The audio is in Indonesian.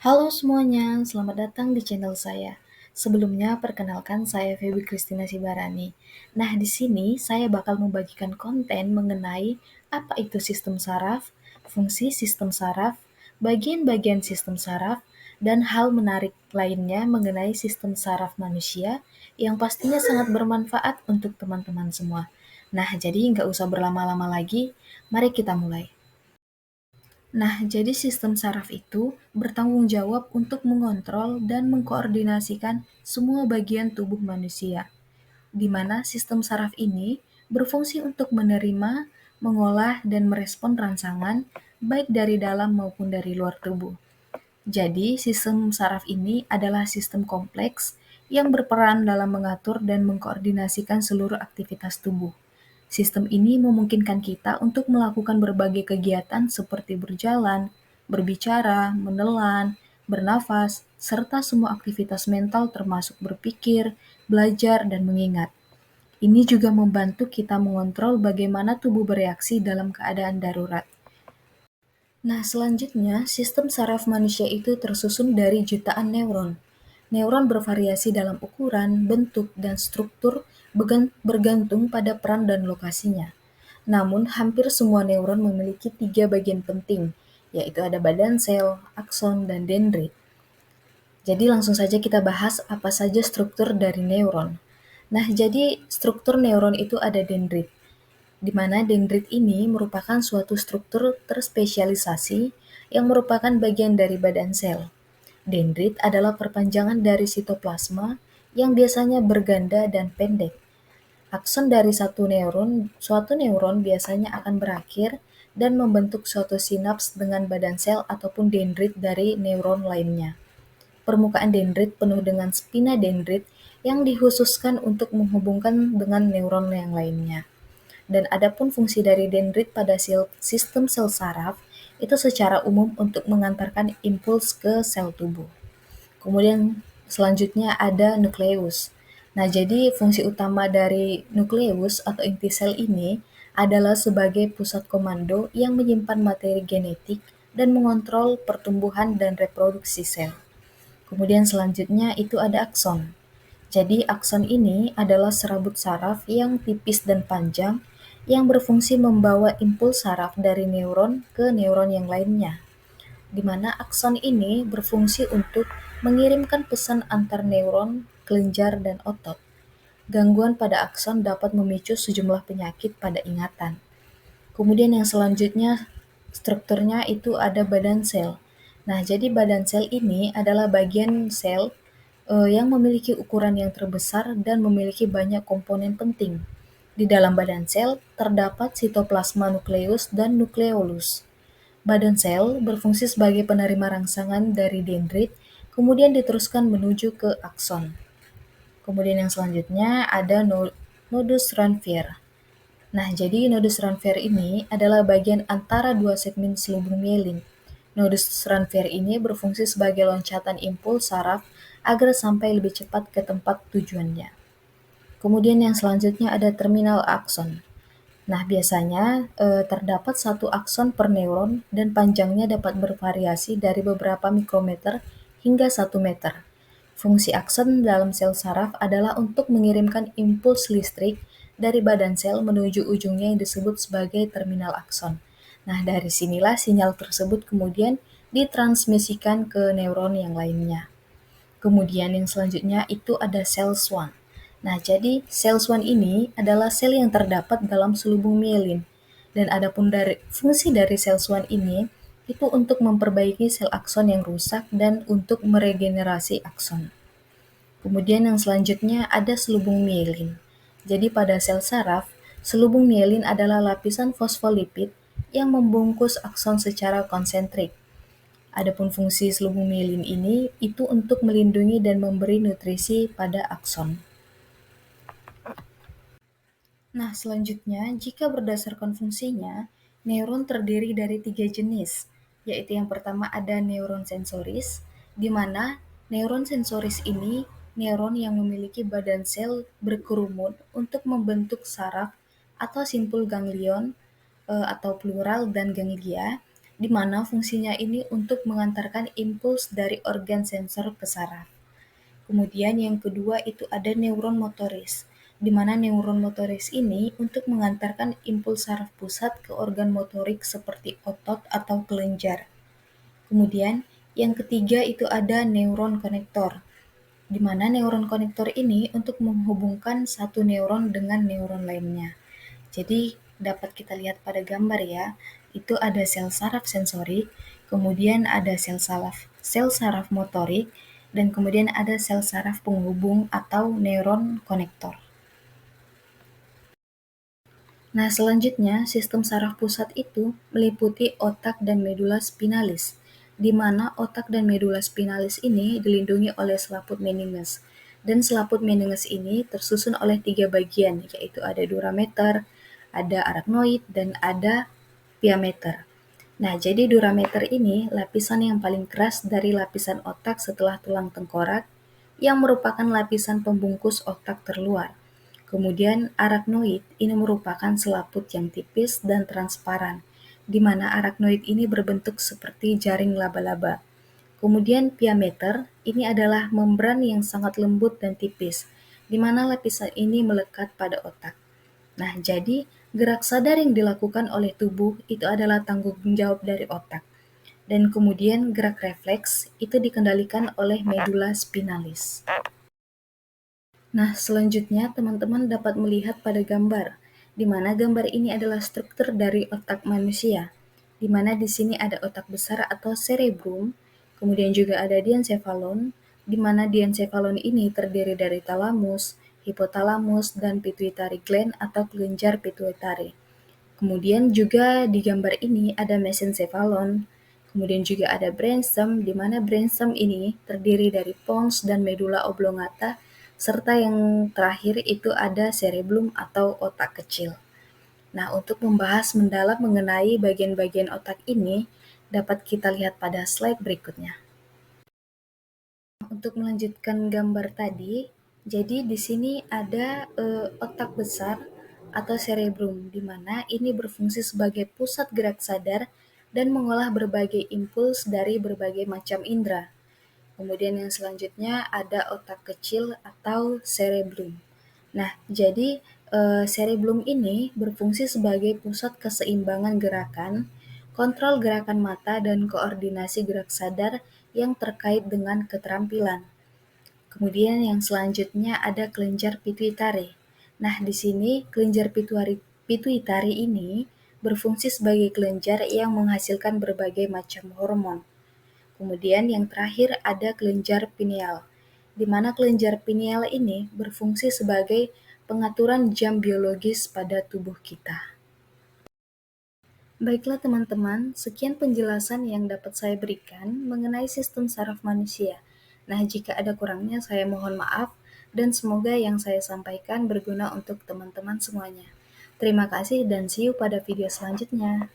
Halo semuanya, selamat datang di channel saya. Sebelumnya, perkenalkan saya Feby Kristina Sibarani. Nah, di sini saya bakal membagikan konten mengenai apa itu sistem saraf, fungsi sistem saraf, bagian-bagian sistem saraf, dan hal menarik lainnya mengenai sistem saraf manusia yang pastinya sangat bermanfaat untuk teman-teman semua. Nah, jadi nggak usah berlama-lama lagi, mari kita mulai. Nah, jadi sistem saraf itu bertanggung jawab untuk mengontrol dan mengkoordinasikan semua bagian tubuh manusia, di mana sistem saraf ini berfungsi untuk menerima, mengolah, dan merespon rangsangan baik dari dalam maupun dari luar tubuh. Jadi, sistem saraf ini adalah sistem kompleks yang berperan dalam mengatur dan mengkoordinasikan seluruh aktivitas tubuh. Sistem ini memungkinkan kita untuk melakukan berbagai kegiatan seperti berjalan, berbicara, menelan, bernafas, serta semua aktivitas mental termasuk berpikir, belajar, dan mengingat. Ini juga membantu kita mengontrol bagaimana tubuh bereaksi dalam keadaan darurat. Nah, selanjutnya, sistem saraf manusia itu tersusun dari jutaan neuron. Neuron bervariasi dalam ukuran, bentuk, dan struktur bergantung pada peran dan lokasinya. Namun, hampir semua neuron memiliki tiga bagian penting, yaitu ada badan sel, akson, dan dendrit. Jadi langsung saja kita bahas apa saja struktur dari neuron. Nah, jadi struktur neuron itu ada dendrit, di mana dendrit ini merupakan suatu struktur terspesialisasi yang merupakan bagian dari badan sel. Dendrit adalah perpanjangan dari sitoplasma yang biasanya berganda dan pendek. Akson dari suatu neuron biasanya akan berakhir dan membentuk suatu sinaps dengan badan sel ataupun dendrit dari neuron lainnya. Permukaan dendrit penuh dengan spina dendrit yang dikhususkan untuk menghubungkan dengan neuron yang lainnya. Dan adapun fungsi dari dendrit pada sistem sel saraf itu secara umum untuk mengantarkan impuls ke sel tubuh. Kemudian selanjutnya ada nukleus. Nah, jadi fungsi utama dari nukleus atau inti sel ini adalah sebagai pusat komando yang menyimpan materi genetik dan mengontrol pertumbuhan dan reproduksi sel. Kemudian selanjutnya itu ada akson. Jadi akson ini adalah serabut saraf yang tipis dan panjang yang berfungsi membawa impuls saraf dari neuron ke neuron yang lainnya, di mana akson ini berfungsi untuk mengirimkan pesan antar neuron, kelenjar, dan otot. Gangguan pada akson dapat memicu sejumlah penyakit pada ingatan. Kemudian yang selanjutnya strukturnya itu ada badan sel. Nah, jadi badan sel ini adalah bagian sel yang memiliki ukuran yang terbesar dan memiliki banyak komponen penting. Di dalam badan sel terdapat sitoplasma nukleus dan nukleolus. Badan sel berfungsi sebagai penerima rangsangan dari dendrit, kemudian diteruskan menuju ke akson. Kemudian yang selanjutnya ada nodus Ranvier. Nah, jadi nodus Ranvier ini adalah bagian antara dua segmen selubung mielin. Nodus Ranvier ini berfungsi sebagai loncatan impuls saraf agar sampai lebih cepat ke tempat tujuannya. Kemudian yang selanjutnya ada terminal akson. Nah, biasanya terdapat satu akson per neuron dan panjangnya dapat bervariasi dari beberapa mikrometer hingga 1 meter. Fungsi akson dalam sel saraf adalah untuk mengirimkan impuls listrik dari badan sel menuju ujungnya yang disebut sebagai terminal akson. Nah, dari sinilah sinyal tersebut kemudian ditransmisikan ke neuron yang lainnya. Kemudian yang selanjutnya itu ada sel Schwann. Nah, jadi sel Schwann ini adalah sel yang terdapat dalam selubung mielin. Dan adapun dari fungsi dari sel Schwann ini itu untuk memperbaiki sel akson yang rusak dan untuk meregenerasi akson. Kemudian yang selanjutnya ada selubung mielin. Jadi pada sel saraf, selubung mielin adalah lapisan fosfolipid yang membungkus akson secara konsentrik. Adapun fungsi selubung mielin ini itu untuk melindungi dan memberi nutrisi pada akson. Nah, selanjutnya, jika berdasarkan fungsinya, neuron terdiri dari 3 jenis, yaitu yang pertama ada neuron sensoris, di mana neuron sensoris ini neuron yang memiliki badan sel berkerumun untuk membentuk saraf atau simpul ganglion atau plural dan ganglia, di mana fungsinya ini untuk mengantarkan impuls dari organ sensor ke saraf. Kemudian yang kedua itu ada neuron motoris, di mana neuron motoris ini untuk mengantarkan impuls saraf pusat ke organ motorik seperti otot atau kelenjar. Kemudian yang ketiga itu ada neuron konektor, di mana neuron konektor ini untuk menghubungkan satu neuron dengan neuron lainnya. Jadi dapat kita lihat pada gambar ya, itu ada sel saraf sensorik, kemudian ada sel saraf motorik, dan kemudian ada sel saraf penghubung atau neuron konektor. Nah, selanjutnya sistem saraf pusat itu meliputi otak dan medula spinalis, di mana otak dan medula spinalis ini dilindungi oleh selaput meninges. Dan selaput meninges ini tersusun oleh 3 bagian, yaitu ada durameter, ada arachnoid, dan ada pia-meter. Nah, jadi durameter ini lapisan yang paling keras dari lapisan otak setelah tulang tengkorak, yang merupakan lapisan pembungkus otak terluar. Kemudian arachnoid ini merupakan selaput yang tipis dan transparan, di mana arachnoid ini berbentuk seperti jaring laba-laba. Kemudian pia-meter ini adalah membran yang sangat lembut dan tipis, di mana lapisan ini melekat pada otak. Nah, jadi gerak sadar yang dilakukan oleh tubuh itu adalah tanggung jawab dari otak. Dan kemudian gerak refleks itu dikendalikan oleh medula spinalis. Nah, selanjutnya teman-teman dapat melihat pada gambar, di mana gambar ini adalah struktur dari otak manusia, di mana di sini ada otak besar atau cerebrum, kemudian juga ada diencephalon, di mana diencephalon ini terdiri dari thalamus, hipotalamus, dan pituitary gland atau kelenjar pituitary. Kemudian juga di gambar ini ada mesencephalon, kemudian juga ada brainstem, di mana brainstem ini terdiri dari pons dan medula oblongata, serta yang terakhir itu ada cerebellum atau otak kecil. Nah, untuk membahas mendalam mengenai bagian-bagian otak ini, dapat kita lihat pada slide berikutnya. Untuk melanjutkan gambar tadi, jadi di sini ada otak besar atau cerebrum, di mana ini berfungsi sebagai pusat gerak sadar dan mengolah berbagai impuls dari berbagai macam indera. Kemudian yang selanjutnya ada otak kecil atau cerebellum. Nah, jadi cerebellum ini berfungsi sebagai pusat keseimbangan gerakan, kontrol gerakan mata, dan koordinasi gerak sadar yang terkait dengan keterampilan. Kemudian yang selanjutnya ada kelenjar pituitari. Nah, di sini kelenjar pituitari ini berfungsi sebagai kelenjar yang menghasilkan berbagai macam hormon. Kemudian yang terakhir ada kelenjar pineal, di mana kelenjar pineal ini berfungsi sebagai pengaturan jam biologis pada tubuh kita. Baiklah teman-teman, sekian penjelasan yang dapat saya berikan mengenai sistem saraf manusia. Nah, jika ada kurangnya saya mohon maaf dan semoga yang saya sampaikan berguna untuk teman-teman semuanya. Terima kasih dan see you pada video selanjutnya.